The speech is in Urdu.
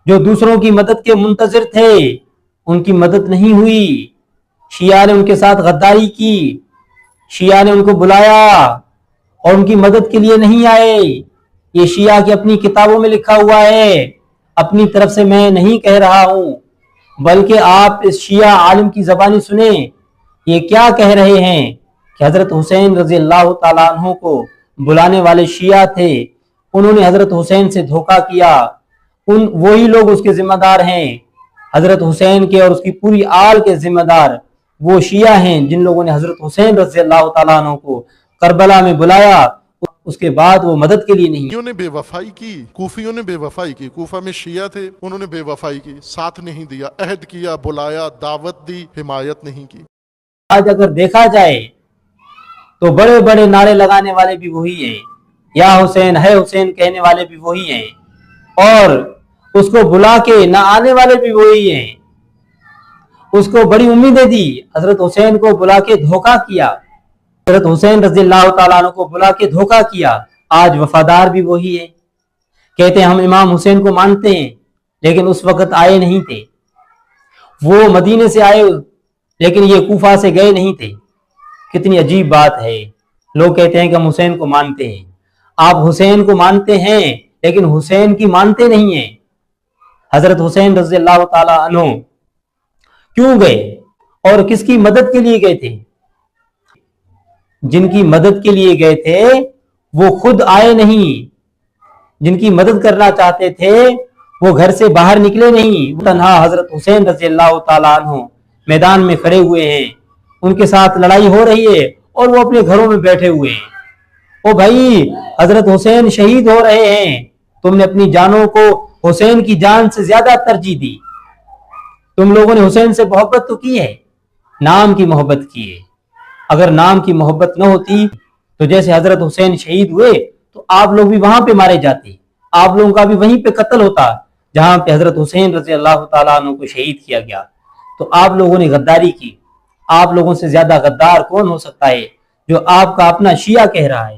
جو دوسروں کی مدد کے منتظر تھے ان کی مدد نہیں ہوئی، شیعہ نے ان کے ساتھ غداری کی، شیعہ نے ان کو بلایا اور ان کی مدد کے لیے نہیں آئے۔ یہ شیعہ کی اپنی کتابوں میں لکھا ہوا ہے، اپنی طرف سے میں نہیں کہہ رہا ہوں، بلکہ آپ اس شیعہ عالم کی زبانی سنیں۔ یہ کیا کہہ رہے ہیں کہ حضرت حسین رضی اللہ تعالیٰ عنہ کو بلانے والے شیعہ تھے، انہوں نے حضرت حسین سے دھوکہ کیا، وہی لوگ اس کے ذمہ دار ہیں۔ حضرت حسین کے اور اس کی پوری آل کے ذمہ دار وہ شیعہ ہیں جن لوگوں نے حضرت حسین رضی اللہ تعالیٰ عنہ کو کربلا میں بلایا، اس کے بعد وہ مدد کے لیے نہیں۔ کوفیوں نے بے وفائی کی، کوفیوں نے بے وفائی کی، کوفہ میں شیعہ تھے، انہوں نے بے وفائی کی، ساتھ نہیں دیا، عہد کیا، بلایا، دعوت دی، حمایت نہیں کی۔ آج اگر دیکھا جائے تو بڑے بڑے نعرے لگانے والے بھی وہی ہیں، یا حسین ہے حسین کہنے والے بھی وہی ہیں، اور اس کو بلا کے نہ آنے والے بھی وہی ہیں۔ اس کو بڑی امیدیں دی، حضرت حسین کو بلا کے دھوکہ کیا، حضرت حسین رضی اللہ تعالیٰ عنہ کو بلا کے دھوکہ کیا۔ آج وفادار بھی وہی ہے، کہتے ہیں ہم امام حسین کو مانتے ہیں، لیکن اس وقت آئے نہیں تھے، وہ مدینے سے آئے لیکن یہ کوفہ سے گئے نہیں تھے۔ کتنی عجیب بات ہے، لوگ کہتے ہیں کہ ہم حسین کو مانتے ہیں۔ آپ حسین کو مانتے ہیں لیکن حسین کی مانتے نہیں ہیں۔ حضرت حسین رضی اللہ تعالیٰ عنہ کیوں گئے اور کس کی مدد کے لیے گئے تھے؟ جن کی مدد کے لیے گئے تھے وہ خود آئے نہیں، جن کی مدد کرنا چاہتے تھے وہ گھر سے باہر نکلے نہیں، تنہا حضرت حسین رضی اللہ تعالیٰ عنہ میدان میں کھڑے ہوئے ہیں، ان کے ساتھ لڑائی ہو رہی ہے اور وہ اپنے گھروں میں بیٹھے ہوئے ہیں۔ او بھائی، حضرت حسین شہید ہو رہے ہیں، تم نے اپنی جانوں کو حسین کی جان سے زیادہ ترجیح دی۔ تم لوگوں نے حسین سے محبت تو کی ہے، نام کی محبت کی ہے۔ اگر نام کی محبت نہ ہوتی تو جیسے حضرت حسین شہید ہوئے تو آپ لوگ بھی وہاں پہ مارے جاتے، آپ لوگوں کا بھی وہیں پہ قتل ہوتا جہاں پہ حضرت حسین رضی اللہ تعالیٰ عنہ کو شہید کیا گیا۔ تو آپ لوگوں نے غداری کی۔ آپ لوگوں سے زیادہ غدار کون ہو سکتا ہے جو آپ کا اپنا شیعہ کہہ رہا ہے؟